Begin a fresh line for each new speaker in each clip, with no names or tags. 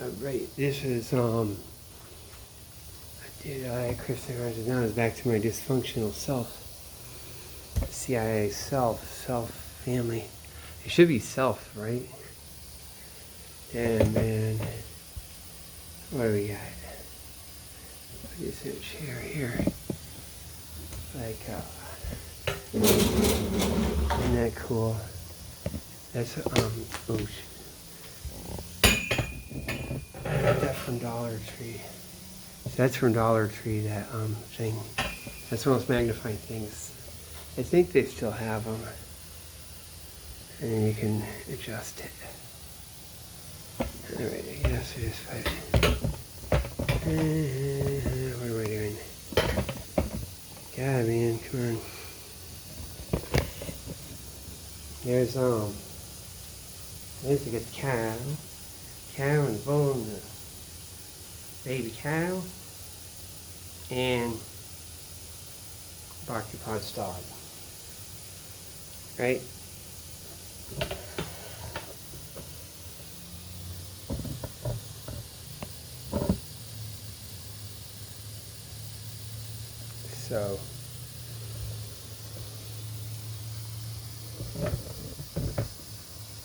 Right, this is, I Kristen writes it down, is back to my dysfunctional self. CIA self, family. It should be self, right? And man, what do we got? Put this in a chair here. Like, isn't that cool? That's, oh, I got that from Dollar Tree. So that's from Dollar Tree, that, thing. That's one of those magnifying things. I think they still have them. And then you can adjust it. Alright, I guess I just put... what am I doing? God, man, come on. There's like a cow and a bull and a baby cow and Bhakti-Pod's dog, right? So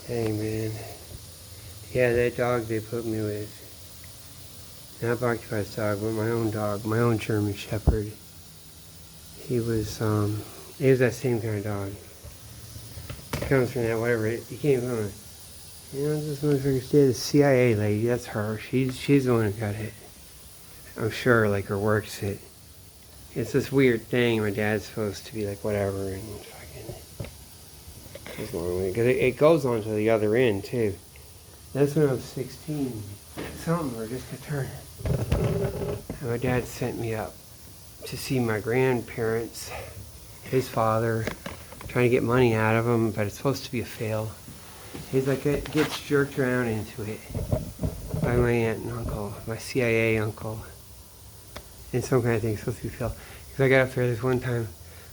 hey man, yeah, that dog they put me with, not Bhakti-Pod's dog, but my own dog, my own German Shepherd. He was that same kind of dog. It comes from that whatever. You can't even, this motherfucker's dead. The CIA lady, that's her. She's the one who got it. I'm sure, like, her works it. It's this weird thing. My dad's supposed to be like whatever and fucking. It's long way because it goes on to the other end too. That's when I was 16, something or just a turn. And my dad sent me up to see my grandparents, his father, trying to get money out of him, but it's supposed to be a fail. He's like, it gets jerked around into it by my aunt and uncle, my CIA uncle, and some kind of thing. It's supposed to be a fail. Because I got up there this one time,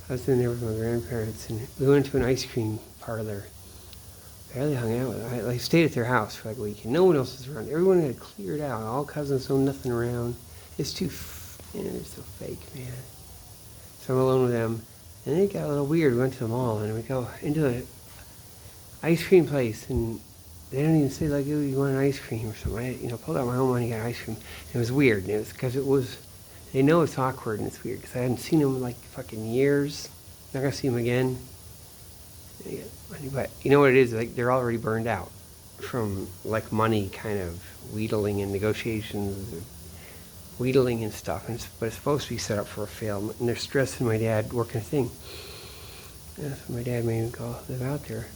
I was in there with my grandparents, and we went to an ice cream parlor. Barely hung out with them. I stayed at their house for like a week, and no one else was around. Everyone had cleared out. All cousins, no nothing around. It's too, they're so fake, man. So I'm alone with them, and it got a little weird. We went to the mall, and we go into the ice cream place, and they don't even say like, "Oh, you want an ice cream or something?" I pulled out my own money, got ice cream. And it was weird, and it was because it was. They know it's awkward and it's weird because I hadn't seen them in like fucking years. Not gonna see them again. But you know what it is? Like they're already burned out from like money kind of wheedling and negotiations, and wheedling and stuff. But it's supposed to be set up for a fail. And they're stressing my dad working a thing. And so my dad made me go live out there.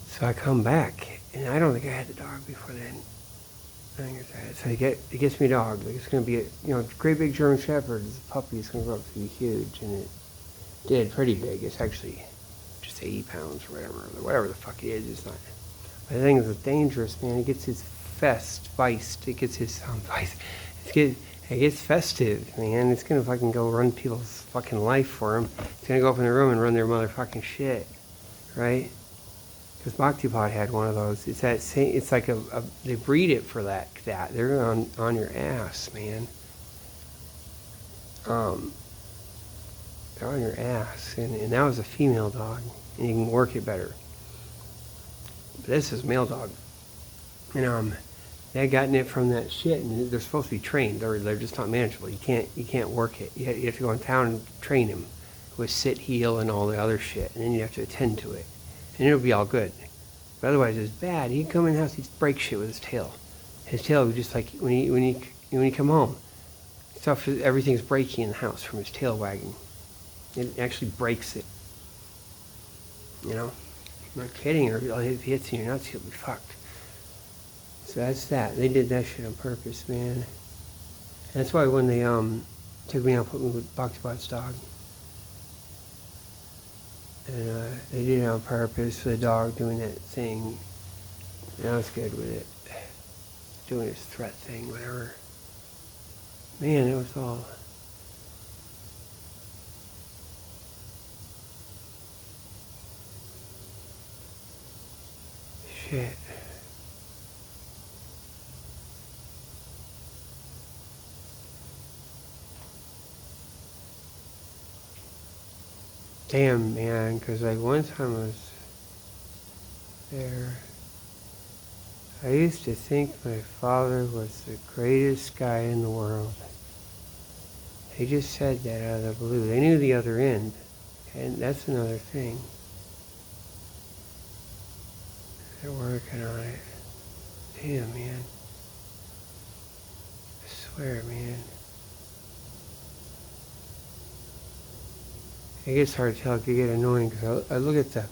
So I come back, and I don't think I had the dog before then. So he gets me a dog. Like it's going to be a great big German Shepherd. It's a puppy. It's going to grow up to be huge, and it did pretty big. It's actually just 80 pounds or whatever the fuck it is. It's not. But the thing is, it's dangerous, man. It gets his vice. It gets his vice. It gets festive, man. It's going to fucking go run people's fucking life for him. It's going to go up in the room and run their motherfucking shit, right? Because Bhakti-Pod had one of those. It's that same. It's like they breed it for that. They're on your ass, man. They're on your ass, and that was a female dog, and you can work it better. But this is a male dog, and they had gotten it from that shit, and they're supposed to be trained. They're just not manageable. You can't work it. You have to go in town and train him with sit, heel, and all the other shit, and then you have to attend to it. And it'll be all good. But otherwise, it's bad. He'd come in the house, he'd break shit with his tail. His tail would just like, when he come home, everything's breaking in the house from his tail wagging. It actually breaks it. I'm not kidding. Or if he hits you in your nuts, he'll be fucked. So that's that. They did that shit on purpose, man. And that's why when they took me out, put me with Bhakti-Pod's dog, and they did it on purpose for the dog doing that thing. And I was good with it. Doing his threat thing, whatever. Man, it was all... shit. Damn, man, because like one time I was there, I used to think my father was the greatest guy in the world. They just said that out of the blue. They knew the other end, and that's another thing. They're working on it. Damn, man. I swear, man. It gets hard to tell. It can get annoying because I look at the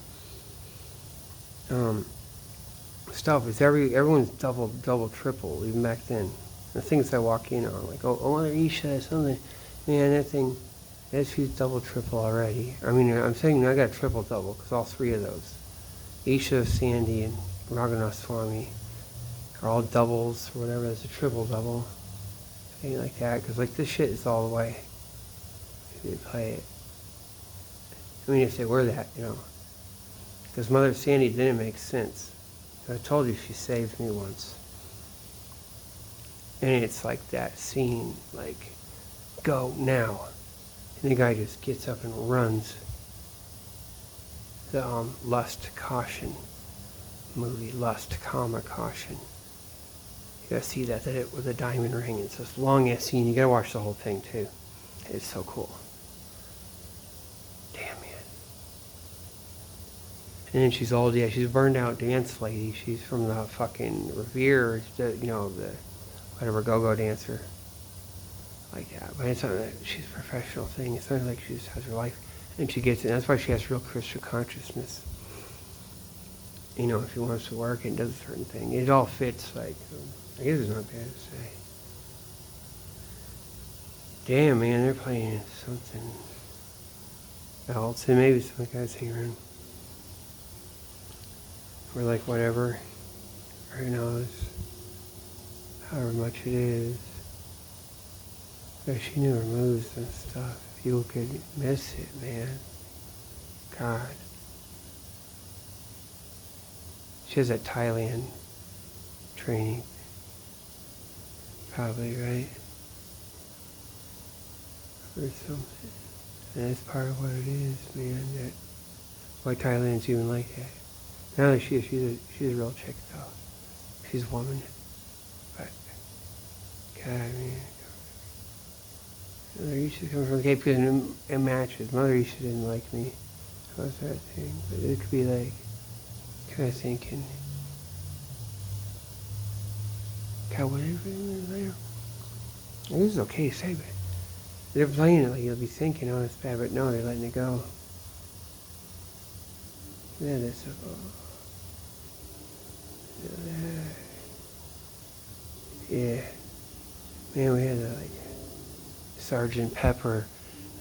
stuff. It's everyone's double, triple, even back then. The things I walk in on, like, Mother Isha, something. Man, she's double, triple already. I mean, I'm saying I got triple, double, because all three of those, Isha, Sandy, and Raghunath Swami, are all doubles, or whatever. It's a triple double. Thing like that, because, like, this shit is all the way. If they play it. I mean, if they were that, Because Mother Sandy didn't make sense. I told you she saved me once. And it's like that scene, like, go now. And the guy just gets up and runs. The Lust, Caution movie, Lust, Caution. You gotta see that it with a diamond ring. It's this long ass scene. You gotta watch the whole thing too. It's so cool. Damn, man. And then she's she's burned out dance lady. She's from the fucking Revere, the whatever go-go dancer. Like that. But it's not that she's a professional thing. It's not like she just has her life. And she gets it. That's why she has real Christian consciousness. If she wants to work and does a certain thing. It all fits, like, I guess it's not bad to say. Damn, man, they're playing something else. And maybe some guys hang around. Or like whatever. Or who knows. However much it is. But she knew her moves and stuff. People could miss it, man. God. She has that Thailand training. Probably, right? Or something. And that's part of what it is, man. Why Thailand's even like that. Now that she's a real chick, though. She's a woman. But, God, man. Mother Isha comes from the Cape because it matches. Mother Isha didn't like me. What's that thing? But it could be like, kind of thinking, God, whatever there. This is okay to say, but they're playing it like you'll be thinking, oh, it's bad, but no, they're letting it go. Yeah, that's yeah. Man, we had like Sergeant Pepper,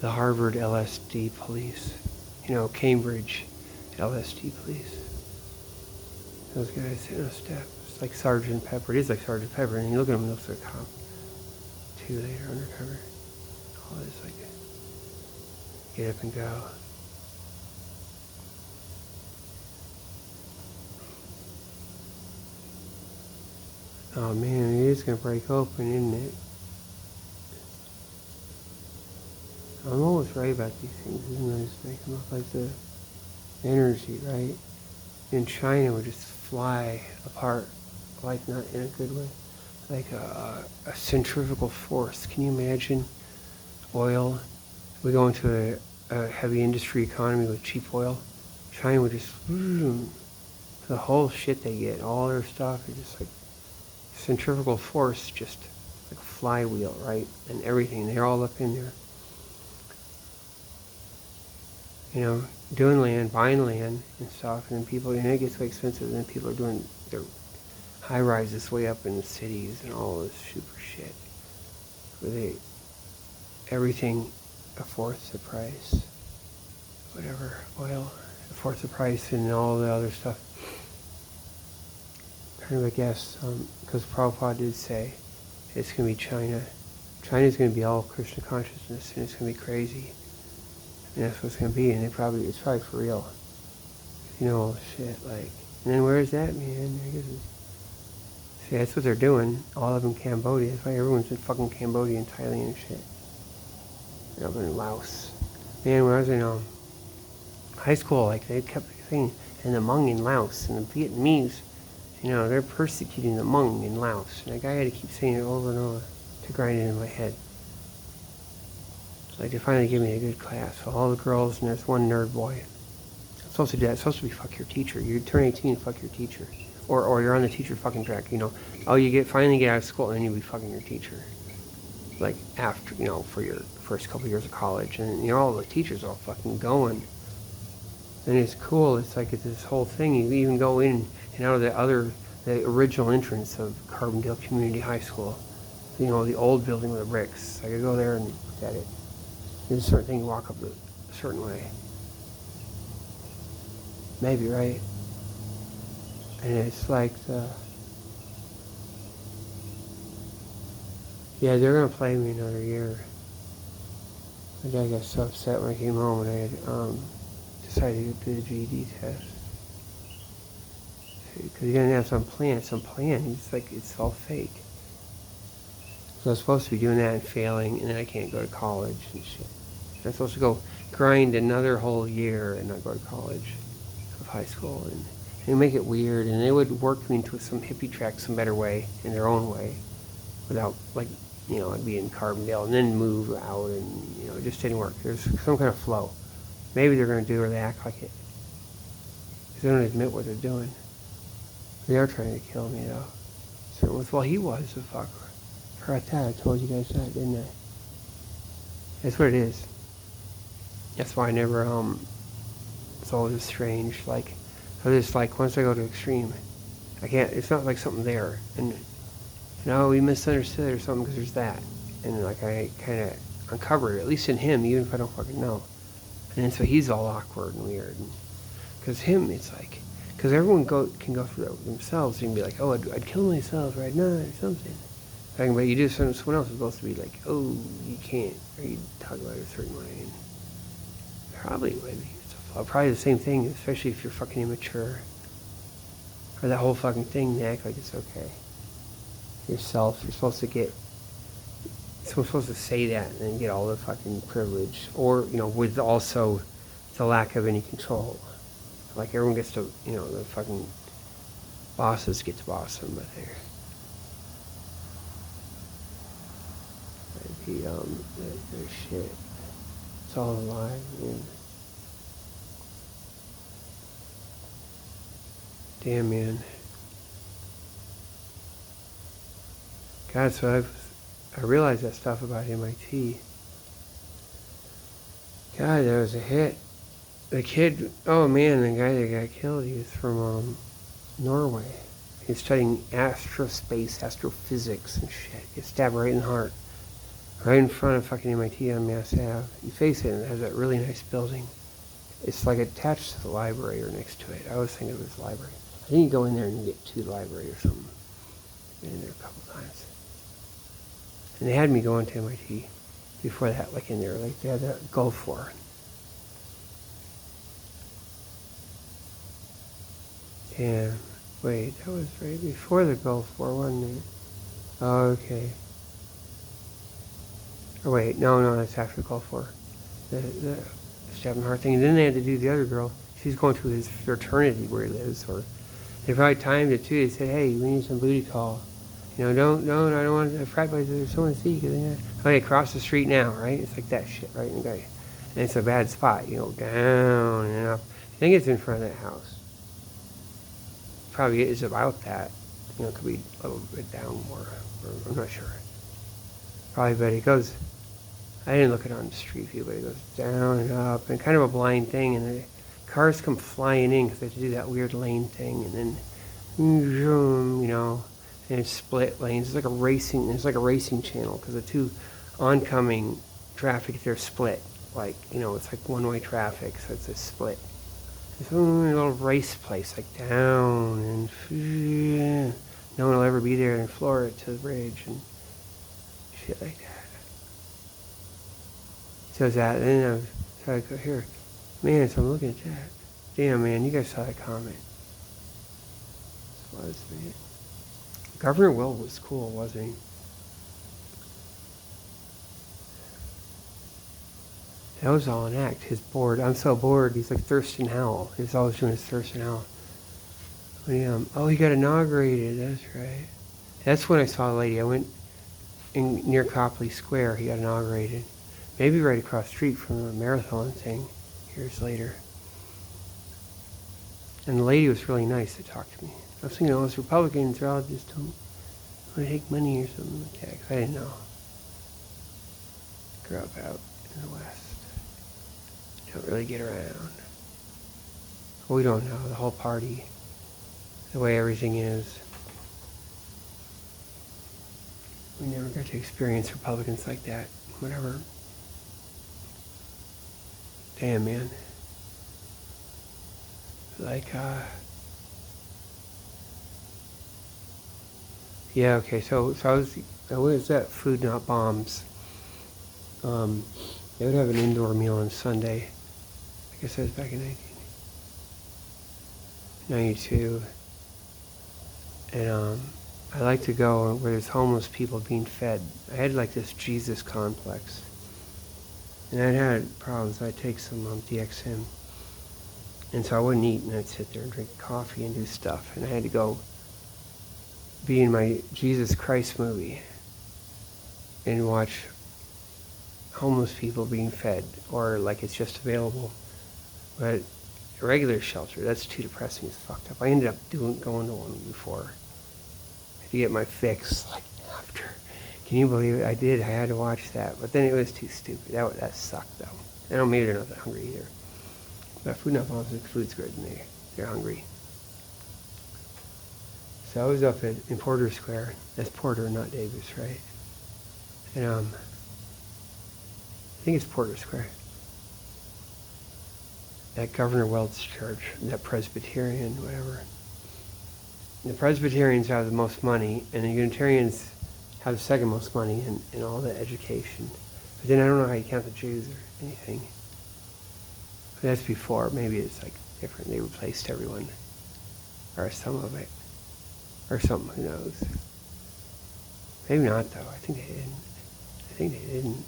the Harvard LSD police, Cambridge LSD police. Those guys sit on a step. It's like Sergeant Pepper. It is like Sergeant Pepper, and you look at him, he looks like a cop. 2 later, undercover. All this like get up and go. Oh man, it is gonna break open, isn't it? I'm always right about these things, isn't it? Just make them look like the energy, right? In China would just fly apart, like not in a good way, like a centrifugal force. Can you imagine oil? We go into a heavy industry economy with cheap oil. China would just, the whole shit they get, all their stuff, is just like centrifugal force, just like a flywheel, right? And everything, they're all up in there. Doing land, buying land and stuff, and then people, and it gets so expensive, and then people are doing their high rises way up in the cities and all this super shit. Where everything a fourth the price. Whatever, oil, a fourth the price, and all the other stuff. Kind of, I guess, because Prabhupada did say it's going to be China. China's going to be all Krishna consciousness, and it's going to be crazy. And that's what it's going to be, and it's probably for real. All the shit, like, and then where is that, man? I guess see, that's what they're doing, all of them Cambodia. That's why everyone's in fucking Cambodia and Thailand and shit. Up in Laos. Man, when I was in high school, like they kept saying, and the Hmong in Laos and the Vietnamese, they're persecuting the Hmong in Laos. And I had to keep saying it over and over to grind it in my head. So like they finally gave me a good class. So all the girls, and there's one nerd boy. I'm supposed to do that. It's supposed to be fuck your teacher. You turn 18, fuck your teacher. Or you're on the teacher fucking track, Oh, you finally get out of school and then you'll be fucking your teacher. Like after, for your first couple years of college. And, all the teachers are all fucking going. And it's cool. It's like it's this whole thing. You even go in and out of the original entrance of Carbondale Community High School. The old building with the bricks. I could go there and look at it. There's a certain thing you walk up a certain way. Maybe, right? And it's like yeah, they're going to play me another year. My dad got so upset when I came home and I had decided to do the GED test. Because he didn't have some plan. It's like, it's all fake. So I was supposed to be doing that and failing, and then I can't go to college and shit. I'm supposed to go grind another whole year and not go to college of high school. And they make it weird, and they would work me into some hippie track some better way, in their own way, without, like, I'd be in Carbondale and then move out, and, it just didn't work. There's some kind of flow. Maybe they're going to do it or they act like it. Because they don't admit what they're doing. They are trying to kill me, though. Certain ones, well, he was a fucker. I forgot that. I told you guys that, didn't I? That's what it is. That's why I never, it's always strange, like, I just, like, once I go to extreme, I can't, it's not like something there, and, we misunderstood or something because there's that, and, like, I kind of uncover it, at least in him, even if I don't fucking know, and then so he's all awkward and weird, because him, it's like, because everyone can go through that themselves, and be like, oh, I'd kill myself right now, or something, but you do something, someone else is supposed to be like, oh, you can't, or you talk about it a certain way, and probably the same thing, especially if you're fucking immature. Or that whole fucking thing, they act like it's okay. Yourself, someone's supposed to say that and then get all the fucking privilege. Or, with also the lack of any control. Like everyone gets to, the fucking bosses get to boss them, but they're shit. It's all a lie, man. Damn, man. God, so I realized that stuff about MIT. God, that was a hit. The kid, oh man, the guy that got killed, he was from Norway. He's studying astrophysics and shit. Gets stabbed right in the heart. Right in front of fucking MIT on Mass Ave. You face it and it has that really nice building. It's like attached to the library or next to it. I always think it was the library. I think you go in there and you get to the library or something. I've been in there a couple times. And they had me going to MIT before that, like in there. Like they had that Gulf War. Damn. Wait, that was right before the Gulf War, wasn't it? Oh, okay. Or wait, no, that's after the Gulf War. The stabbing heart thing. And then they had to do the other girl. She's going to his fraternity where he lives, or they probably timed it too. They said, hey, we need some booty call. I don't want a frat boys, there's someone to see. Okay, cross the street now, right? It's like that shit, right? And it's a bad spot, down and up. I think it's in front of that house. Probably is about that. It could be a little bit down more, or I'm not sure. Probably, but it goes, I didn't look it on the street view, but it goes down and up, and kind of a blind thing, and the cars come flying in because they have to do that weird lane thing, and then, and it's split lanes. It's like a racing channel because the two oncoming traffic, they're split. Like, it's like one-way traffic, so it's a split. It's a little race place, like down, and no one will ever be there in Florida to the bridge and shit like that. So that, and then I go here, man. So I'm looking at that. Damn, man, you guys saw that comment. This was, man. Governor Will was cool, wasn't he? That was all an act. His bored. I'm so bored. He's like Thurston Howell. He's always doing his Thurston Howell. Oh, he got inaugurated. That's right. That's when I saw the lady. I went near Copley Square. He got inaugurated. Maybe right across the street from the marathon thing years later. And the lady was really nice to talk to me. I was thinking all those Republicans are all just don't want to take money or something like that. 'Cause I didn't know. Grew up out in the West. Don't really get around. We don't know the whole party, the way everything is. We never got to experience Republicans like that. Whatever. Damn, man. Yeah, okay, so I was at Food Not Bombs. They would have an indoor meal on Sunday. I guess that was back in 1992. And I like to go where there's homeless people being fed. I had like this Jesus complex. And I'd had problems. I'd take some DXM. And so I wouldn't eat, and I'd sit there and drink coffee and do stuff. And I had to go be in my Jesus Christ movie and watch homeless people being fed, or like it's just available. But a regular shelter, that's too depressing. It's fucked up. I ended up going to one before to get my fix, like after. Can you believe it? I did. I had to watch that, but then it was too stupid. That sucked though. I don't maybe they're not that hungry either. But Food Not Bombs, the food's good, and they're hungry. So I was up in Porter Square. That's Porter, not Davis, right? And I think it's Porter Square. At Governor Welts Church, that Presbyterian, whatever. The Presbyterians have the most money, and the Unitarians have the second most money in all the education. But then I don't know how you count the Jews or anything. But that's before. Maybe it's like different. They replaced everyone. Or some of it. Or something, who knows. Maybe not, though. I think they didn't.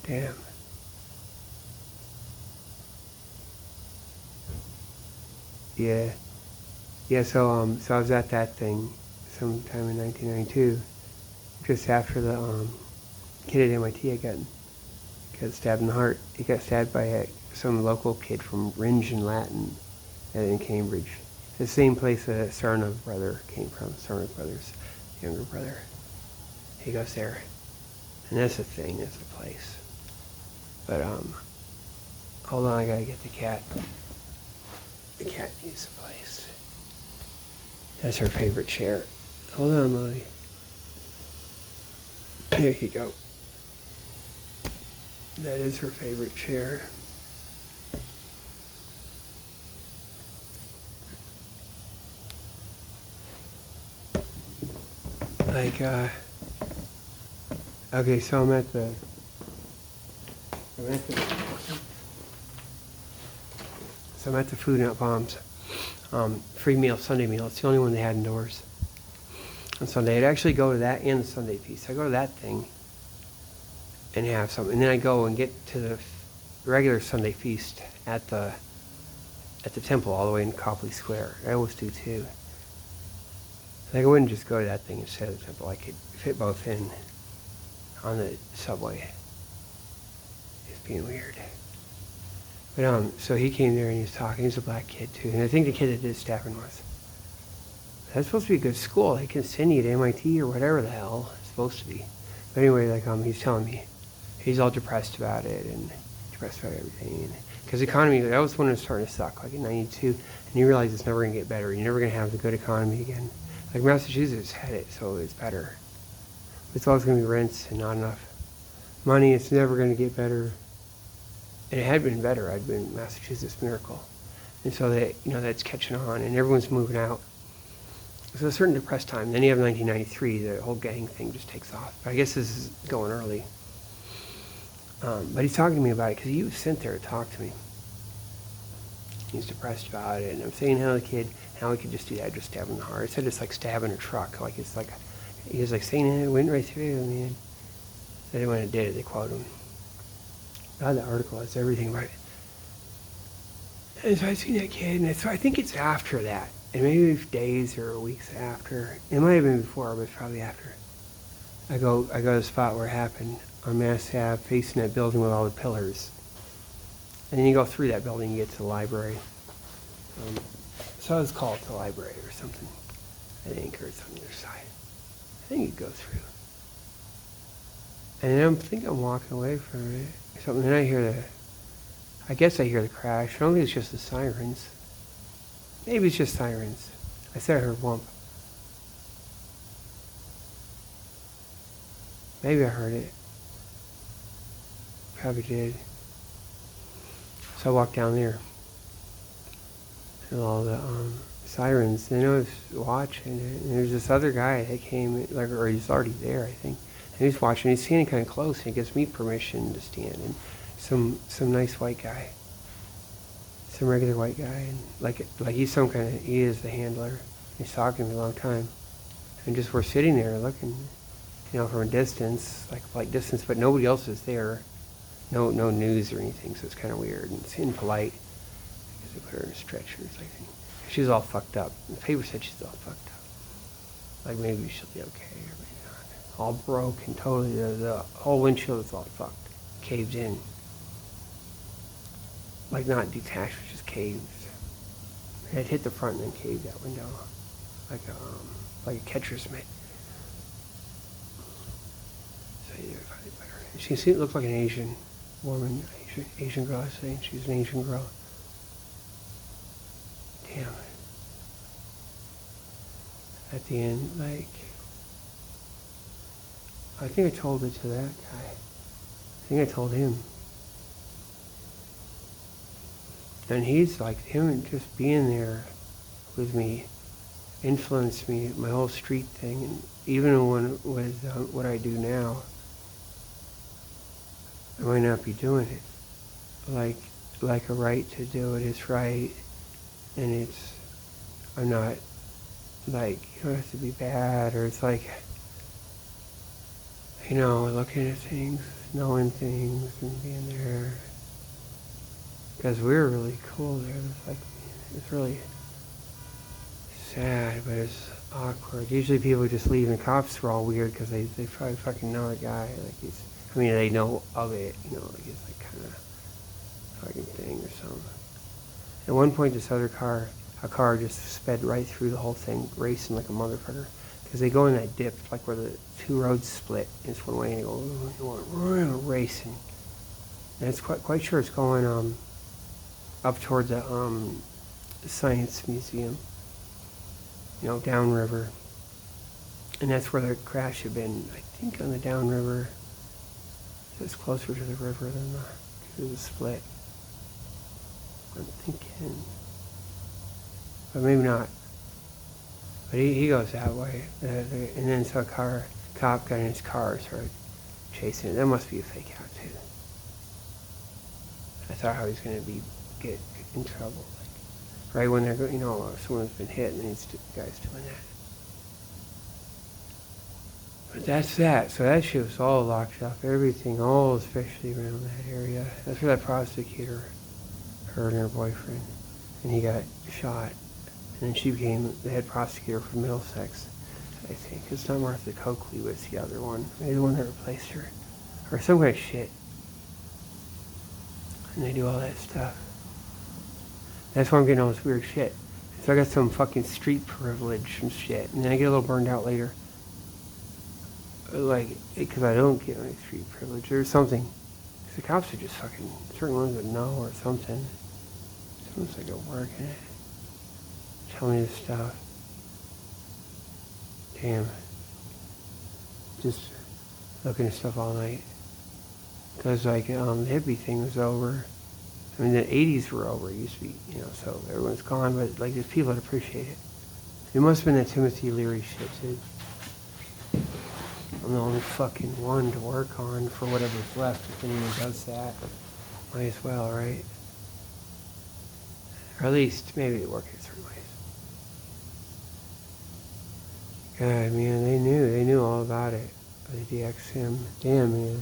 Damn. Yeah. Yeah, so I was at that thing sometime in 1992, just after the kid at MIT got stabbed in the heart. He got stabbed by some local kid from Ringe in Latin in Cambridge. The same place that Sarna's brother came from, Sarna's brother's younger brother. He goes there. And that's the thing, that's the place. But, hold on, I gotta get the cat. The cat needs the place. That's her favorite chair. Hold on, Molly. There you go. That is her favorite chair. Okay, so I'm at the Food Not Bombs free meal, Sunday meal. It's the only one they had indoors on Sunday. I'd actually go to that and the Sunday piece. I go to that thing and have something, and then I go and get to the regular Sunday feast at the temple all the way in Copley Square. I always do too. Like I wouldn't just go to that thing instead of the temple. I could fit both in on the subway. It's being weird. But so he came there and he was talking. He's a black kid too, and I think the kid that did staffing was. That's supposed to be a good school. They can send you to MIT or whatever the hell it's supposed to be. But anyway, he's telling me he's all depressed about it and depressed about everything. Because the economy, that was when it was starting to suck, like in '92, and you realize it's never going to get better. You're never going to have the good economy again. Like Massachusetts had it, so it's better. It's always going to be rents and not enough money. It's never going to get better. And it had been better. I'd been Massachusetts miracle. And so that's catching on, and everyone's moving out. So a certain depressed time. Then you have 1993, the whole gang thing just takes off. But I guess this is going early. But he's talking to me about it because he was sent there to talk to me. He's depressed about it, and I'm saying how he could just do that, just stab him in the heart. I said it's like stabbing a truck. Like it's like, he was like saying it went right through, man. Then when it did it, they quote him. God, the article has everything about it. And so I seen that kid, and I think it's after that. And maybe days or weeks after. It might have been before, but it's probably after. I go to the spot where it happened on Mass Ave, facing that building with all the pillars. And then you go through that building, you get to the library. So it's called the library or something. I think, or it's on the other side. I think you go through. And then I think I'm walking away from it or something. Then I hear I guess I hear the crash. I don't think it's just the sirens. Maybe it's just sirens. I said I heard whump. Maybe I heard it. Probably did. So I walked down there. And all the sirens. And I was watching it. And there's this other guy that came, or he's already there, I think. And he's watching. He's standing kind of close. And he gives me permission to stand. And some nice white guy. Some regular white guy. And like he's he is the handler. He's talking to me a long time. And just we're sitting there looking, from a distance, like distance, but nobody else is there. No news or anything, so it's kind of weird. And it's impolite. Because they put her in stretchers, I think. She's all fucked up. The paper said she's all fucked up. Like maybe she'll be okay, or maybe not. All broken, totally. The whole windshield is all fucked. Caved in. Like not detached, but just caved. It had hit the front and then caved that window. Like a catcher's mitt. So yeah, she looked like an Asian woman, Asian girl, I was saying. She's an Asian girl. Damn. At the end, I think I told it to that guy. I think I told him. And he's like, him just being there with me influenced me, my whole street thing. And even with what I do now, I might not be doing it. Like a right to do it is right. And I'm not, you don't have to be bad, or it's looking at things, knowing things, and being there. Because we were really cool there. It's really sad, but it's awkward. Usually people just leave, and the cops were all weird because they probably fucking know the guy. They know of it, it's kind of fucking thing or something. At one point, a car just sped right through the whole thing, racing like a motherfucker. Because they go in that dip, where the two roads split. It's one way, and they go racing. And it's quite sure it's going up towards the Science Museum, downriver. And that's where the crash had been, I think, on the downriver. It's closer to the river than the split. I'm thinking, but maybe not. But he goes that way, and then so a cop got in his car and started chasing it. That must be a fake out too. I thought how he's going to get in trouble, right when they're someone's been hit, and then the guy's doing that. But that's that. So that shit was all locked up. Everything, all especially around that area. That's where that prosecutor, her and her boyfriend, and he got shot. And then she became the head prosecutor for Middlesex, I think. It's not Martha Coakley, but it's the other one. Maybe the one that replaced her. Or some kind of shit. And they do all that stuff. That's why I'm getting all this weird shit. So I got some fucking street privilege and shit. And then I get a little burned out later. Because I don't get my street privilege or something. Because the cops are just fucking, certain ones would know or something. Someone's like at work in it. Tell me this stuff. Damn. Just looking at stuff all night. Because the hippie thing was over. I mean, the 80s were over. It used to be, so everyone's gone, but there's people that appreciate it. It must have been that Timothy Leary shit too. I'm the only fucking one to work on for whatever's left. If anyone does that, might as well, right? Or at least maybe they work in certain ways. God, man, they knew all about it. They DX him. Damn, man.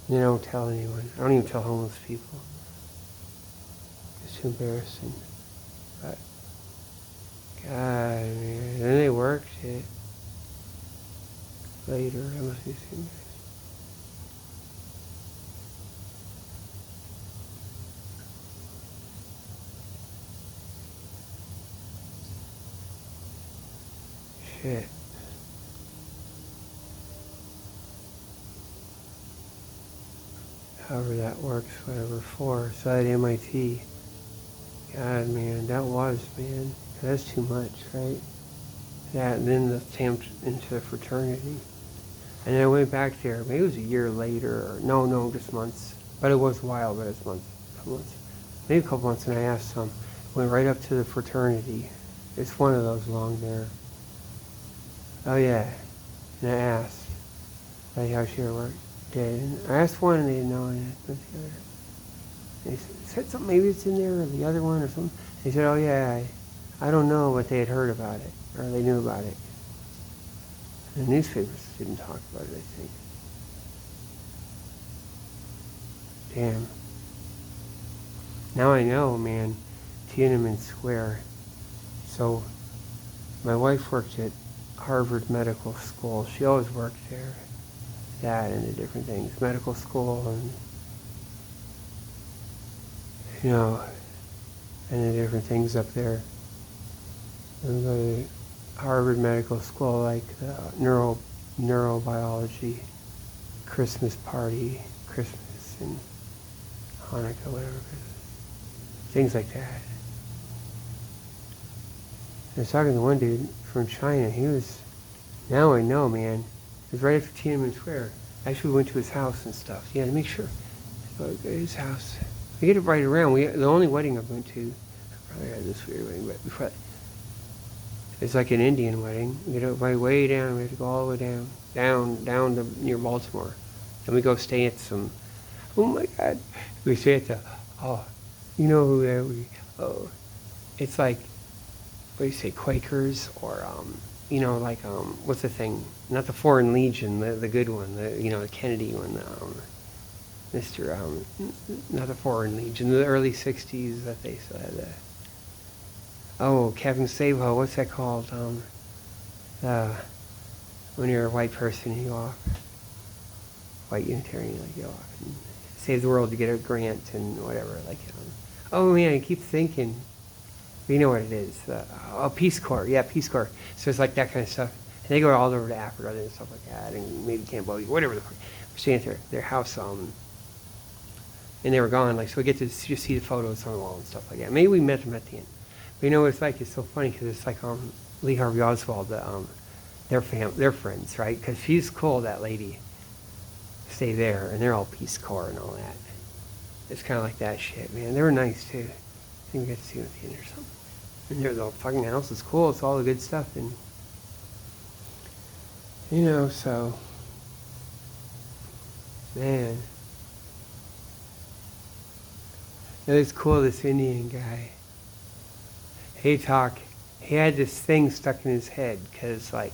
And they don't tell anyone. I don't even tell homeless people. It's too embarrassing. But, God, man. Then they worked it later. I must be too embarrassing. Shit. However that works, whatever for. So at MIT. God, man, that was, man. That's too much, right? That, and then the attempt into the fraternity. And then I went back there. Maybe it was a year later. Or, no, just months. But it was a while, but it's months. Maybe a couple months, and I asked some. Went right up to the fraternity. It's one of those along there. Oh, yeah. And I asked, like, how she worked. And I asked one, and they didn't know it. But the other. They said something, maybe it's in there, or the other one, or something. They said, oh, yeah, I don't know, but they had heard about it, or they knew about it. And the newspapers didn't talk about it, I think. Damn. Now I know, man, Tiananmen Square. So, my wife worked at Harvard Medical School. She always worked there. That and the different things. Medical school and, you know, and the different things up there. And the Harvard Medical School, like the neurobiology, Christmas party, Christmas and Hanukkah, whatever. Things like that. I was talking to one dude from China. He was, now I know, man. It was right after Tiananmen Square. Actually, we went to his house and stuff. Yeah, to make sure. His house. We get it right around. The only wedding I went to, I probably had this weird wedding, but before that, it's like an Indian wedding. We get it right way down. We have to go all the way down to near Baltimore. Then we go stay at some, oh my God. We stay at the, you know who it's like, what do you say, Quakers or, you know, like, what's the thing? Not the Foreign Legion, the good one, the Kennedy one, not the Foreign Legion, the early 60s that they said. Kevin Savo, what's that called? When you're a white person, you go off. White Unitarian, like, you go off and save the world to get a grant and whatever. Like, oh man, I keep thinking. You know what it is. Peace Corps. Yeah, Peace Corps. So it's like that kind of stuff. And they go all over to Africa and stuff like that, and maybe Cambodia, whatever the fuck. We're staying at their house, and they were gone. Like, so we get to just see the photos on the wall and stuff like that. Maybe we met them at the end. But you know what it's like? It's so funny because it's like Lee Harvey Oswald, their friends, right? Because she's cool, that lady. Stay there, and they're all Peace Corps and all that. It's kind of like that shit, man. They were nice too. I think we got to see them at the end or something. And there's the fucking house. It's cool. It's all the good stuff. And, you know, so, man. It was cool, this Indian guy. He had this thing stuck in his head because, like,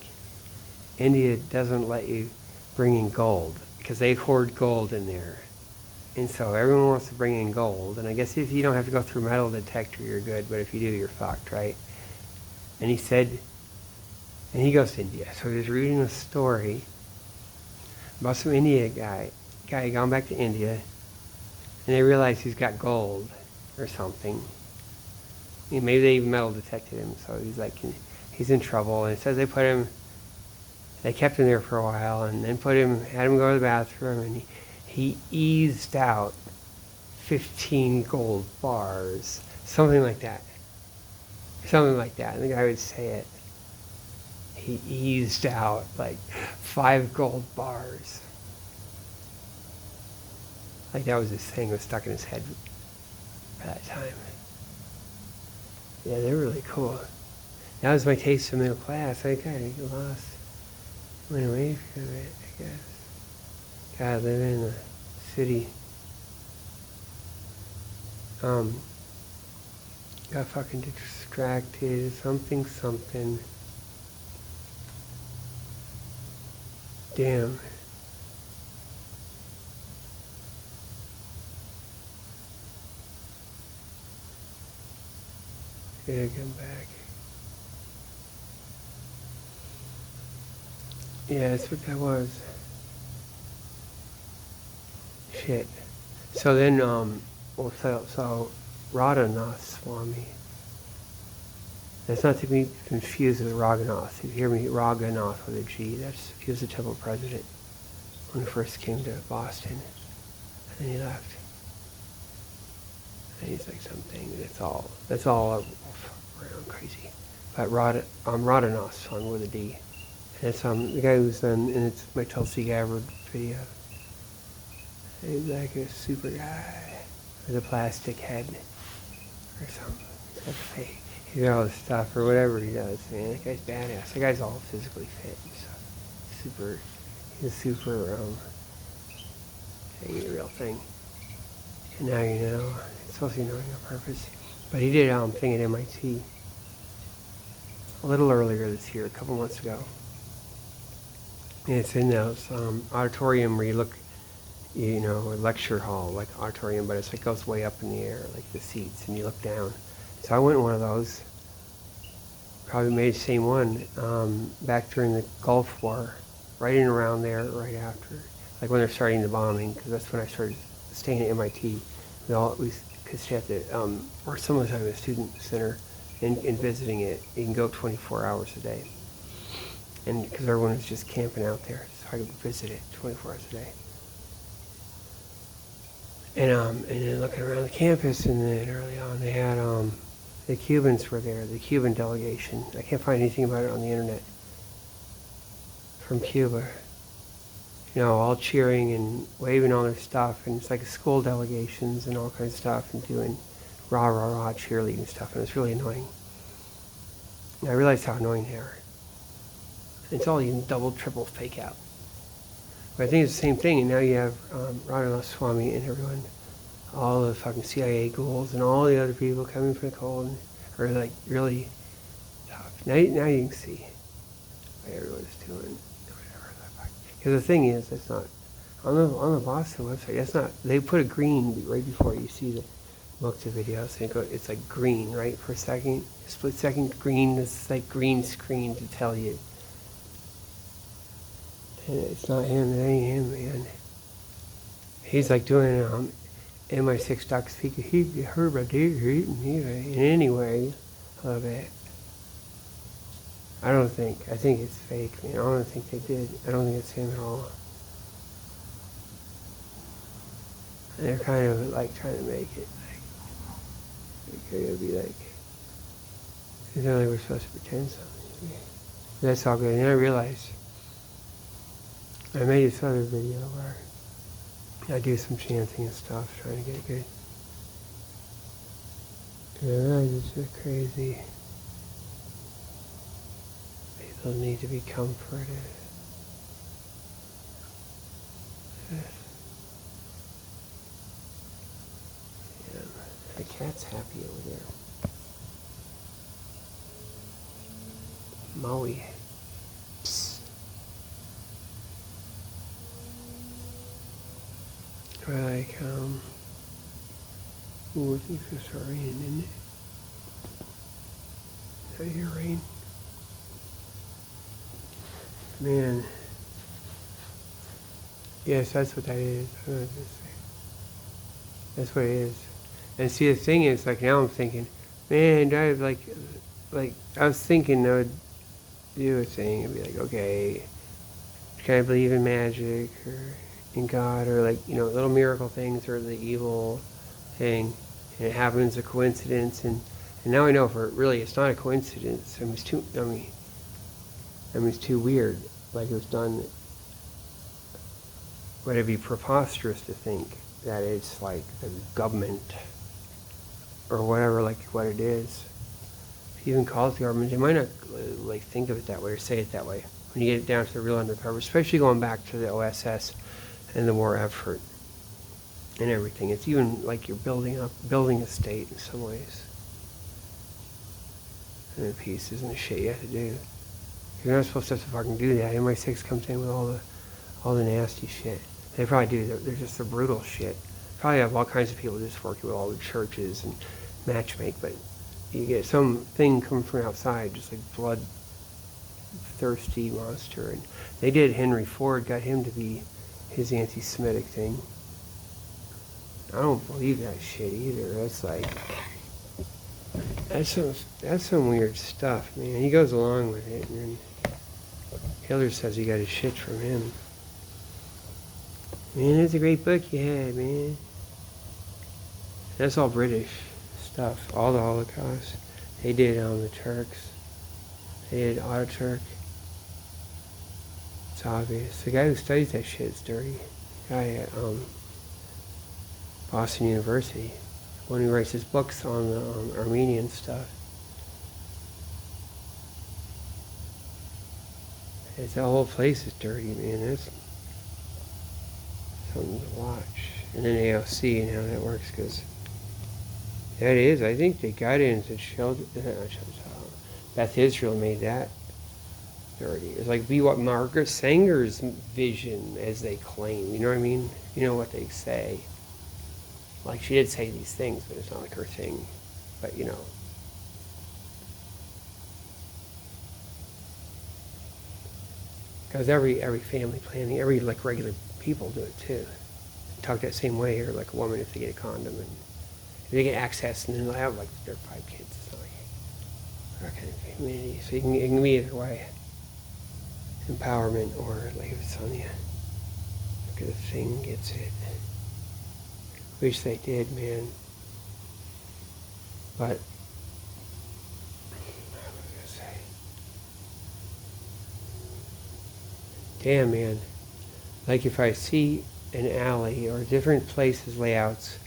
India doesn't let you bring in gold because they hoard gold in there. And so everyone wants to bring in gold. And I guess if you don't have to go through metal detector, you're good. But if you do, you're fucked, right? And he said, and he goes to India. So he was reading a story about some India guy gone back to India. And they realize he's got gold or something. Maybe they even metal detected him. So he's like, he's in trouble. And it says they kept him there for a while and then had him go to the bathroom, and he eased out 15 gold bars, something like that. I think I would say it. He eased out like 5 gold bars. Like that was his thing. It was stuck in his head for that time. Yeah, they're really cool. That was my taste of middle class. I kind of went away from it, I guess. God, living in the city. Got fucking distracted, something. Damn. Yeah, come back. Yeah, that's what that was. Shit. So then, so Radhanath Swami. That's not to be confused with Raghunath. If you hear me, Raghunath with a G. He was the temple president when he first came to Boston, and then he left. And he's like something. That's all around crazy. But Radhanath Swami with a D. And it's the guy who's done, and it's my Tulsi Gabbard video. He's like a super guy with a plastic head or something. That's fake. He's got all this stuff or whatever he does, man. That guy's badass. That guy's all physically fit and stuff. He's super, a real thing. And now you know. It's supposed to be knowing on purpose. But he did thing at MIT a little earlier this year, a couple months ago. And it's in those auditorium where you look, a lecture hall, like auditorium, but it goes way up in the air, like the seats, and you look down. So I went to one of those, probably made the same one, back during the Gulf War, right in around there, right after, like when they're starting the bombing, because that's when I started staying at MIT. We could stay at the, or some of the time at the student center, and visiting it. You can go 24 hours a day. And because everyone was just camping out there, so I could visit it 24 hours a day. And then looking around the campus, and then early on they had, the Cubans were there, the Cuban delegation. I can't find anything about it on the internet. From Cuba. All cheering and waving all their stuff, and it's like school delegations and all kinds of stuff, and doing rah, rah, rah cheerleading stuff, and it's really annoying. And I realized how annoying they are. It's all even double, triple fake out. But I think it's the same thing, and now you have Radhanath Swami and everyone, all the fucking CIA ghouls and all the other people coming from the cold, are like really tough. Now you can see what everyone's doing. Because the thing is, it's not on the Boston website. That's not. They put a green right before you see the look to videos. And it's like green, right, for a second, split second green. It's like green screen to tell you. And it's not him. It ain't him, man. He's like doing MI6 doc speaker. He heard about it. And anyway, I love it. I think it's fake, man. I don't think they did. I don't think it's him at all. And they're kind of like trying to make it they're gonna be like, it's not like we're supposed to pretend something. But that's all good. And then I realized, I made this other video where I do some chanting and stuff, trying to get it good. And I realized it's just crazy. People need to be comforted. Yeah, the cat's happy over there. Maui. Psst. Like, ooh, I think it's gonna start raining, isn't it? I hear rain. Man. Yes, that's what that is. That's what it is. And see, the thing is, like, now I'm thinking, man, like, I was thinking I would do a thing and be like, okay, can I believe in magic or in God, or like, little miracle things, or the evil thing, and it happens a coincidence, and now I know it's not a coincidence. It's too weird. Like, it was done. But it'd be preposterous to think that it's like the government or whatever, like what it is. If you even call it the government, they might not like think of it that way or say it that way when you get it down to the real undercover, especially going back to the OSS and the war effort and everything. It's even like you're building a state in some ways. And the pieces and the shit you have to do. You're not supposed to have to fucking do that. MI6 comes in with all the nasty shit. They probably do. They're just the brutal shit. Probably have all kinds of people just working with all the churches and matchmake, but you get some thing coming from outside, just like blood-thirsty monster. And they did Henry Ford, got him to be his anti-Semitic thing. I don't believe that shit either. That's like, that's some weird stuff, man. He goes along with it, and then Hitler says he got his shit from him. Man, it's a great book you had, man. That's all British stuff. All the Holocaust. They did the Turks. They did Ataturk. It's obvious. The guy who studies that shit is dirty. The guy at Boston University. The one who writes his books on the Armenian stuff. The whole place is dirty, man. That's something to watch. And then AOC and how that works, because that is, I think they got it into Beth Israel made that dirty. It's like be what Margaret Sanger's vision, as they claim. You know what I mean? You know what they say. Like, she did say these things, but it's not like her thing. But, you know. Because every family planning, every like regular people do it too. Talk that same way, or like a woman if they get a condom and if they get access, and then they'll have like their 5 kids. It's not like our kind of community. So it can be either way, empowerment or like it's on you. Look at the thing gets it. Wish they did, man. But damn, man. Like if I see an alley or different places, layouts,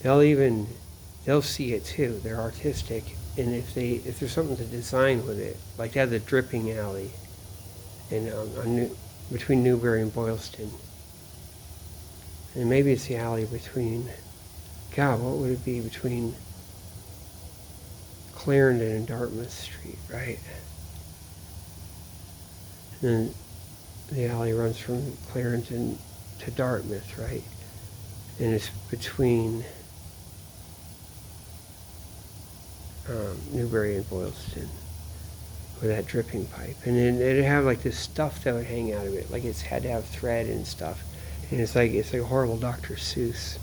they'll see it too. They're artistic, and if there's something to design with it, like they have the dripping alley, in between Newbury and Boylston, and maybe it's the alley between, God, what would it be between Clarendon and Dartmouth Street, right? And then the alley runs from Clarendon to Dartmouth, right? And it's between Newbury and Boylston with that dripping pipe. And then it'd have like this stuff that would hang out of it, like it's had to have thread and stuff. And it's like a horrible Dr. Seuss.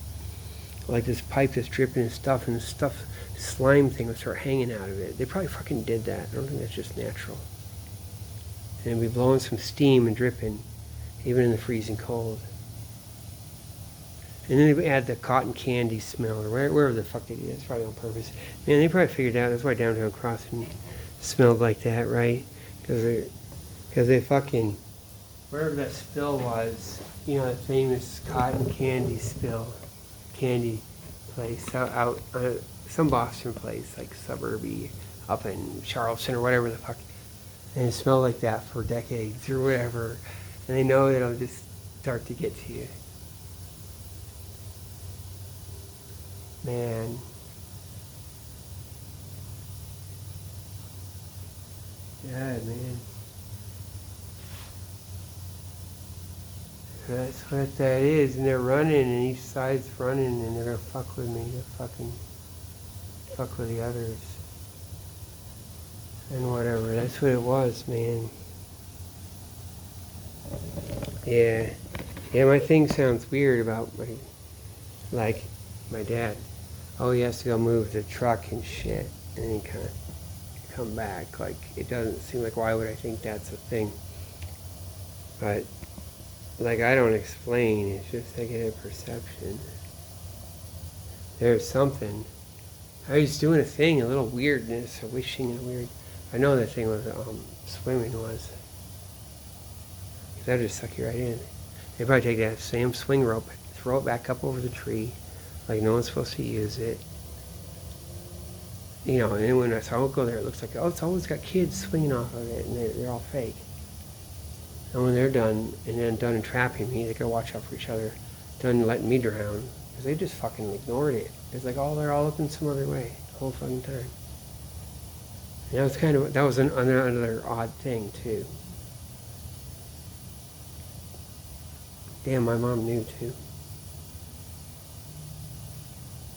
Like this pipe that's dripping and stuff, and the stuff, slime thing would start hanging out of it. They probably fucking did that. I don't think that's just natural. And it'd be blowing some steam and dripping, even in the freezing cold. And then they add the cotton candy smell, or wherever the fuck they did. It's probably on purpose. Man, they probably figured out that's why Downtown Crossing smelled like that, right? Because they fucking, wherever that spill was, you know, that famous cotton candy spill, candy place out some Boston place, like suburby, up in Charleston or whatever the fuck. And it smelled like that for decades or whatever. And they know it'll just start to get to you. Man. Yeah, man. That's what that is. And they're running, and each side's running, and they're gonna fuck with me. They're fucking fuck with the others. And whatever. That's what it was, man. Yeah. Yeah, my thing sounds weird about my dad. Oh, he has to go move the truck and shit. And then he kind of come back. Like, it doesn't seem like, why would I think that's a thing? But, like, I don't explain. It's just I get a perception. There's something. I was doing a thing, a little weirdness, a wishing and weird. I know that thing with swimming was. That'll just suck you right in. They probably take that same swing rope, throw it back up over the tree, like no one's supposed to use it. You know, and then when I don't go there, it looks like, oh, it's always got kids swinging off of it, and they're all fake. And when they're done, and then done entrapping me, they gotta watch out for each other, done letting me drown, because they just fucking ignored it. It's like, oh, they're all looking some other way the whole fucking time. And that was another odd thing too. Damn, my mom knew too.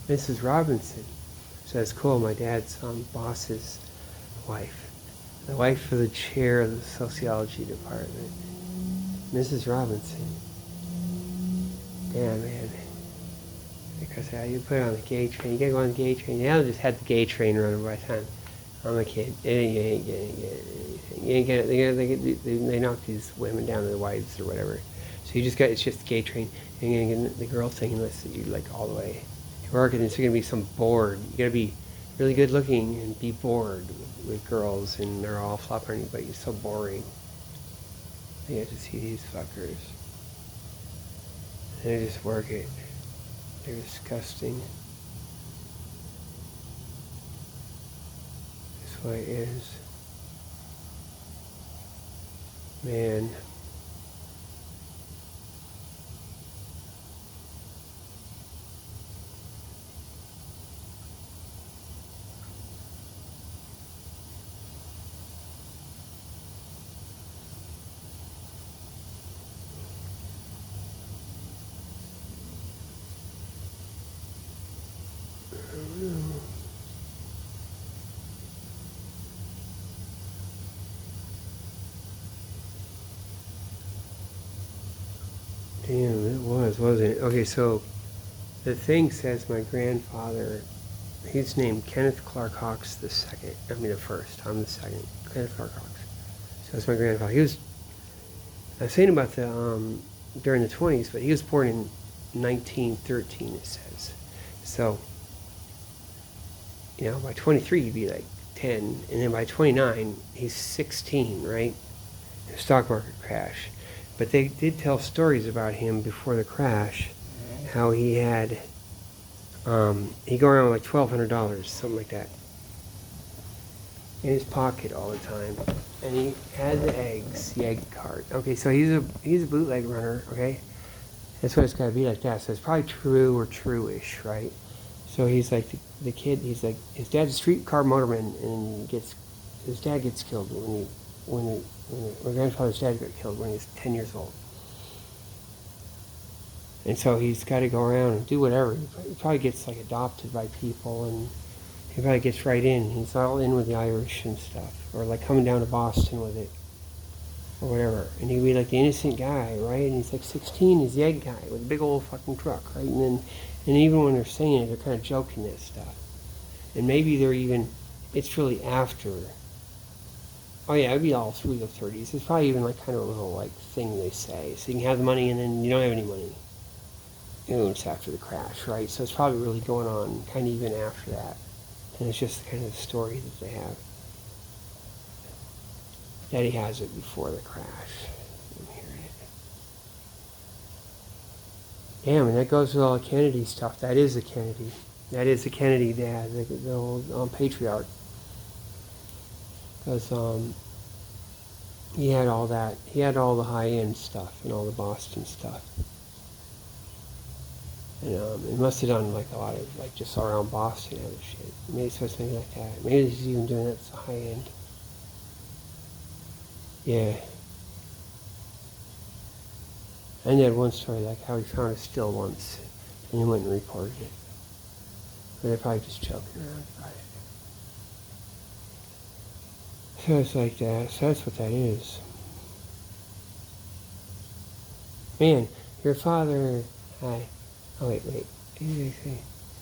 Mrs. Robinson. So that's cool. My dad's boss's wife. The wife of the chair of the sociology department. Mrs. Robinson. Damn, man. Because you put it on the gay train. You gotta go on the gay train. Now just had the gay train running by the time I'm a kid. You ain't get it. They knock these women down to the wives or whatever. So you just got, it's just the gay train. You ain't gonna get the girl thing unless you like all the way to work. And it's gonna be some bored. You gotta be really good looking and be bored with girls, and they're all flopping on you, but you're so boring. You have to see these fuckers. And they just work it. They're disgusting. That's what it is. Man. Damn, it was, wasn't it? Okay, so the thing says my grandfather, he's named Kenneth Clark Hawks the second. I mean the first. I'm the second. Kenneth Clark Hawks. So that's my grandfather. He was, I was saying about the during the 20s, but he was born in 1913. It says. So, you know, by 23 he'd be like 10, and then by 29 he's 16, right? The stock market crash. But they did tell stories about him before the crash, how he had, he'd go around with like $1,200, something like that, in his pocket all the time. And he had the eggs, the egg cart. Okay, so he's a bootleg runner, okay? That's what it's got to be like that. So it's probably true or true-ish, right? So he's like the kid, he's like, his dad's a streetcar motorman, and his dad gets killed when my grandfather's dad got killed when he was 10 years old. And so he's got to go around and do whatever. He probably gets like adopted by people, and he probably gets right in. He's all in with the Irish and stuff, or like coming down to Boston with it, or whatever. And he'd be like the innocent guy, right? And he's like 16, he's the egg guy with a big old fucking truck, right? And even when they're saying it, they're kind of joking that stuff. And maybe it's really after. Oh yeah, it'd be all through the 30s. It's probably even like kind of a little like thing they say. So you can have the money and then you don't have any money. You know, it's after the crash, right? So it's probably really going on kind of even after that. And it's just kind of the story that they have. Daddy has it before the crash. I'm hearing it. Damn, and that goes with all the Kennedy stuff. That is the Kennedy. That is the Kennedy dad, the old patriarch. Because he had all that. He had all the high-end stuff and all the Boston stuff. And he must have done like a lot of like just all around Boston and other shit. Maybe it's supposed to be like that. Maybe he's even doing that to high-end. Yeah. And he had one story like how he found a still once and he went and reported it. But they're probably just joking around about it. So it's like that. So that's what that is. Man, your father... Oh, wait.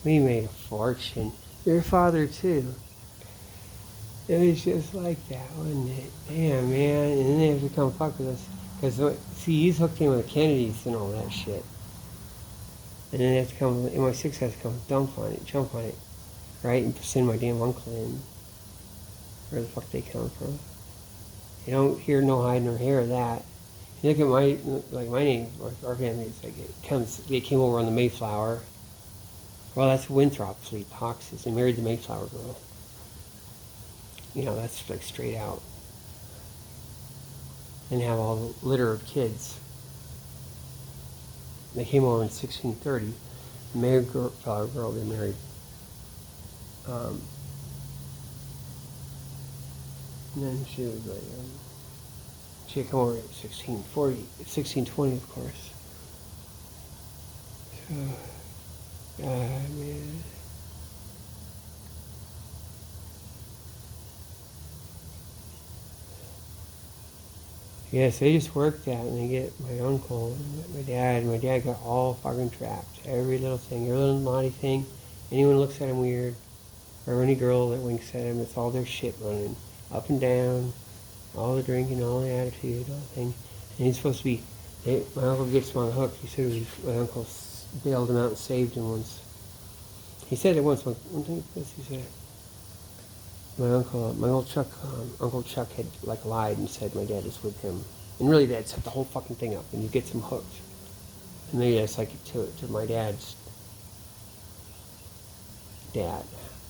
We made a fortune. Your father, too. It was just like that, wasn't it? Damn, man. And then they have to come fuck with us. Because, see, he's hooked in with the Kennedys and all that shit. And then they have to come... MI6 has to come jump on it. Right? And send my damn uncle in. Where the fuck they come from. You don't hear no hide nor hair of that. You look at my name, our family, it's like they came over on the Mayflower. Well, that's Winthrop fleet, Hawkses. They married the Mayflower girl. You know, that's like straight out. And have all the litter of kids. They came over in 1630. The Mayflower girl they married. And then she was like, she had come over at 1620, of course. So, man. Yes, they just work that, and they get my uncle and my dad. My dad got all fucking trapped. Every little thing, every little naughty thing. Anyone looks at him weird, or any girl that winks at him, it's all their shit running up and down, all the drinking, all the attitude, all the thing. And he's supposed to be. My uncle gets him on the hook. He said my uncle bailed him out and saved him once. He said it once. One thing he said. My old Chuck, Uncle Chuck had like lied and said my dad is with him, and really that set the whole fucking thing up, and you get him hooked. And maybe that's like to my dad's dad,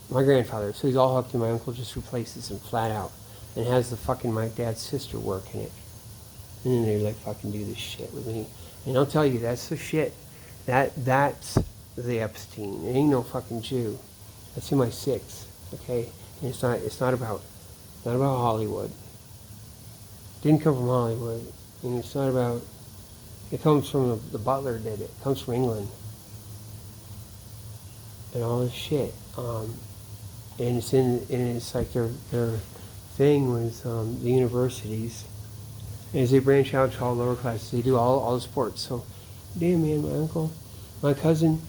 my grandfather. So he's all hooked, and my uncle just replaces him flat out, and has the fucking my dad's sister working it, and then they like fucking do this shit with me. And I'll tell you, that's the shit. That's the Epstein. It ain't no fucking Jew. That's in my six. Okay. And it's not about Hollywood. It didn't come from Hollywood, and it's not about. It comes from the butler did it. It comes from England, and all this shit. And it's like their thing with the universities, as they branch out to all lower classes, they do all the sports. So, damn man, my uncle, my cousin,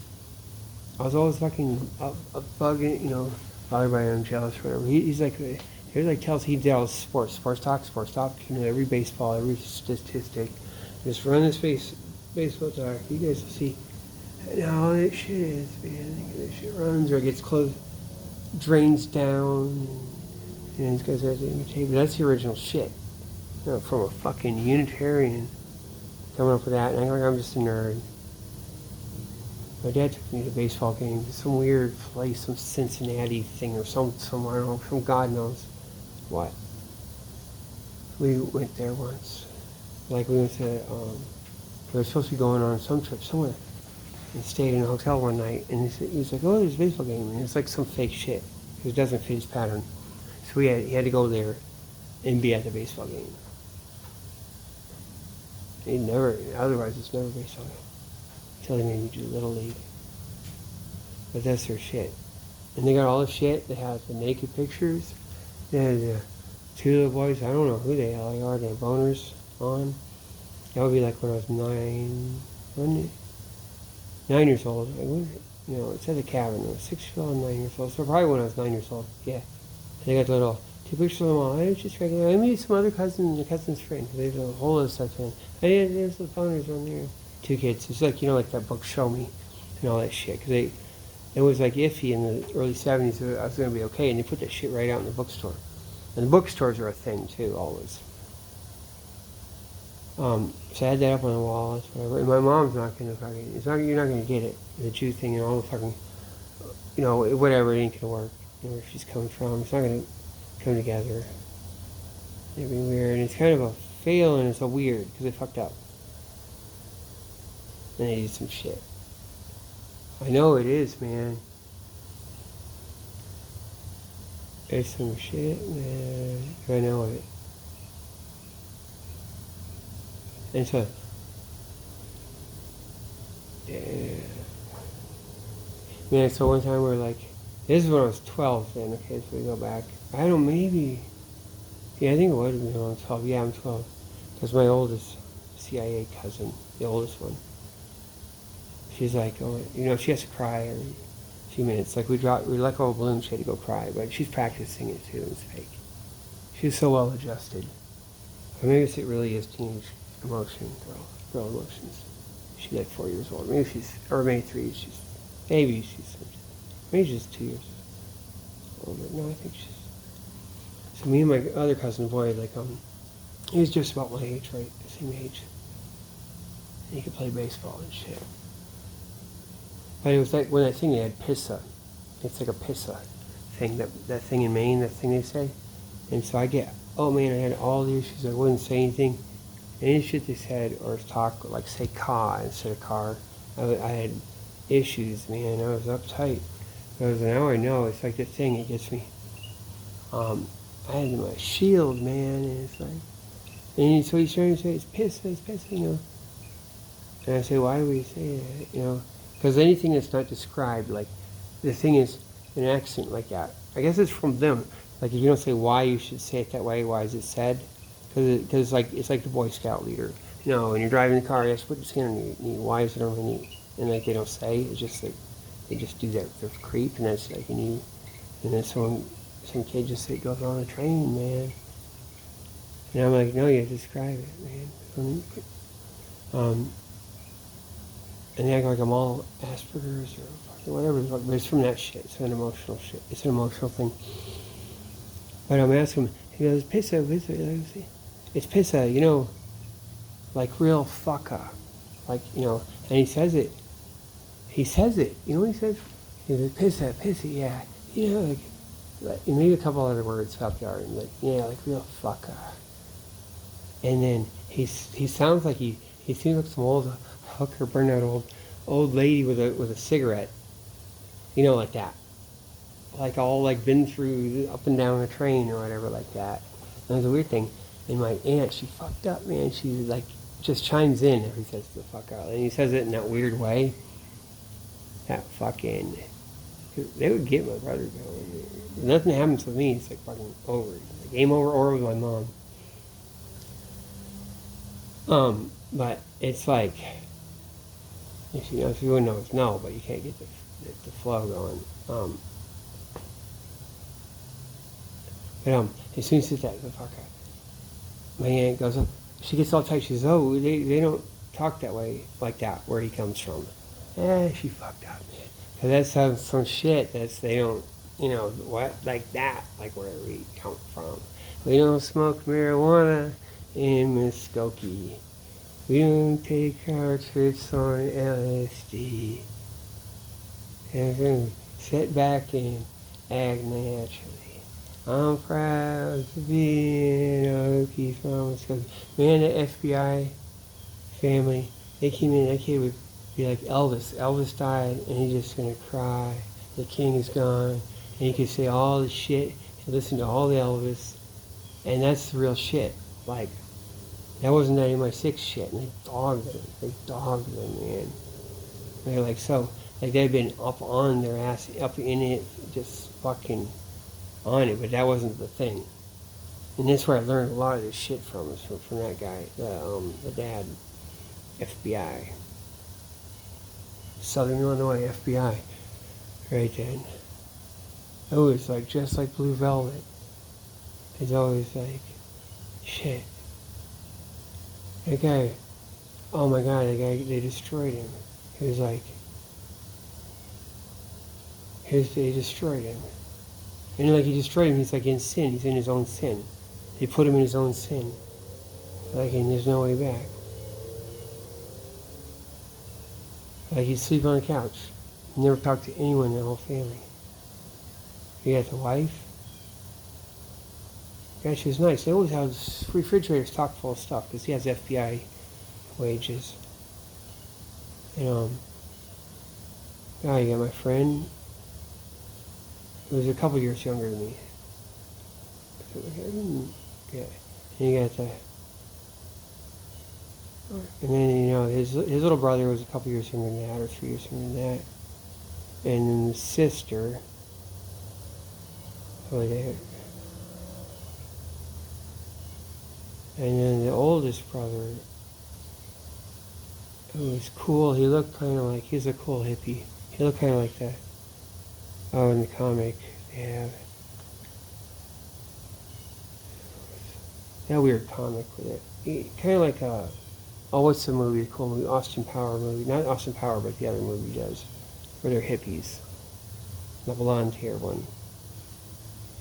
I was always fucking up bugging, bothered by him, jealous, whatever. He's like, tells he did all sports talk, every baseball, every statistic. Just run his baseball talk. You guys will see how all that shit is, man. This shit runs or gets close, drains down, and these guys have to imitate. But that's the original shit. From a fucking Unitarian coming up with that, and I'm just a nerd. My dad took me to baseball games, some weird place, some Cincinnati thing or some I don't know, some God knows what. We went there once. Like we went to, we were supposed to be going on some trip somewhere, and stayed in a hotel one night, and he was like, oh, there's a baseball game, and it's like some fake shit, because it doesn't fit his pattern. So he had to go there and be at the baseball game. Otherwise it's never baseball game. Until they made me do Little League. But that's their shit. And they got all the shit. They have the naked pictures. They had the two little boys. I don't know who they are. They have boners on. That would be like when I was 9, wasn't it? 9 years old. It's at the cabin. I was 6 years old and 9 years old. So probably when I was 9 years old. Yeah. And they got the little two pictures of them all. I was just regular. I meet some other cousin and the cousin's friend. There's a whole other stuff in. Hey, there's the boners on there. 2 kids. It's like, like that book, Show Me, and all that shit. Because it was like iffy in the early 70s that I was going to be okay, and they put that shit right out in the bookstore. And the bookstores are a thing, too, always. So I had that up on the wall, whatever. And my mom's not going to fucking, you're not going to get it. The Jew thing and all the fucking, whatever, it ain't going to work. Where she's coming from, it's not going to come together. It'd be weird. And it's kind of a fail, and it's a weird, because they fucked up. And they did some shit. I know it is, man. There's some shit, man. I know it. And so, yeah. Man, so one time we were like, this is when I was 12 then, okay, so we go back. I don't know, maybe, yeah, I think it would have been when I was 12. Yeah, I'm 12. Because my oldest CIA cousin, the oldest one, she's like, she has to cry every few minutes. Like we let go of a balloon, she had to go cry, but she's practicing it too. It's fake. She's so well adjusted. Or maybe it really is teenage emotion, girl emotions. She's like 4 years old. Maybe 3. Maybe she's 2 years older. No, I think she's. So me and my other cousin Boyd, he was just about my age, right? The same age. And he could play baseball and shit. But it was like when that thing they had PISA. It's like a PISA thing, that thing in Maine, that thing they say. And so I had all the issues. I wouldn't say anything. Any shit they said or talk, like say car instead of car. I had issues, man. I was uptight. Because now I know, it's like the thing, it gets me. I had my shield, man, and it's like, and so he's trying to say, it's PISA, And I say, why do we say that, Because anything that's not described, like, the thing is an accent like that. I guess it's from them. Like, if you don't say why you should say it that way, why is it said? Because it's like the Boy Scout leader. You know, when you're driving the car, you have to put your skin on your knee. Why is it on your knee? And like they don't say, it's just like they just do that. They're creep, and that's like and that's when some kid just say goes on a train, man. And I'm like, no, you have to describe it, man. And they act like I'm all Asperger's or whatever, but it's from that shit. It's an emotional shit. It's an emotional thing. But I'm asking him, he goes, pissa, it's pissa, you know, like real fucker. Like, you know, and he says it. You know what he says? He says, pissa, yeah. You know, like maybe a couple other words about the art, like, yeah, like real fucker. And then he sounds like he seems like some old hooker, burned out old lady with a cigarette. You know, like that. Like all like been through up and down the train or whatever like that. And there's a weird thing. And my aunt, she fucked up, man. She like just chimes in if he says the fuck out. And he says it in that weird way. That fucking, they would get my brother going. If nothing happens with me, it's like fucking over. Like game over or with my mom. But it's like, if you wouldn't know, it's no, but you can't get the flow going. But as soon as he says that, the fuck out, my aunt goes up. She gets all tight. She says, "Oh, they don't talk that way, like that, where he comes from." She fucked up, man. Cause that sounds some shit. They don't, you know, what like that, like where we come from. We don't smoke marijuana in Muskogee. We don't take our trips on LSD. And then sit back and act naturally. I'm proud to be in Okies, Mama. Man, the FBI family, they came in, that kid would be like Elvis. Elvis died, and he's just gonna cry. The king is gone, and he could say all the shit and listen to all the Elvis, and that's the real shit. Like, that wasn't any of my sick shit, and they dogged them, man. They're like, so, like they've been up on their ass, up in it, just fucking on it, but that wasn't the thing. And that's where I learned a lot of this shit from that guy, the dad, FBI. Southern Illinois FBI, right then. It was like, just like Blue Velvet. It's always like, shit. That guy, oh my god, they destroyed him. It was like, they destroyed him. And like he destroyed him, he's like in sin. He's in his own sin. They put him in his own sin. Like, and there's no way back. Like he'd sleep on the couch. He never talked to anyone in the whole family. He had the wife. Yeah, she was nice. They always have refrigerators stocked full of stuff because he has FBI wages. And you got my friend. He was a couple years younger than me. Yeah. And you got the, and then, you know, his little brother was a couple years younger than that, or 3 years younger than that. And then the sister, and then the oldest brother, who was cool. He looked kind of like, he was a cool hippie. He looked kind of like that. Oh, in the comic, they have that weird comic with it. Kind of like what's the movie? The cool movie, Austin Power movie. Not Austin Power, but the other movie does, where they're hippies. The blonde hair one.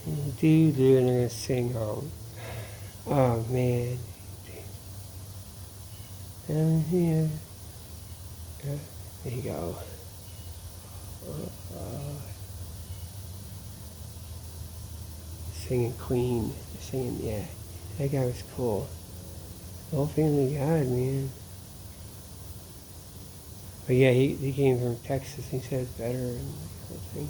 And they're gonna sing oh man. Here. There you go. Singing Queen, singing, yeah, that guy was cool. The whole family God, man. But yeah, he came from Texas. He said it's better and everything.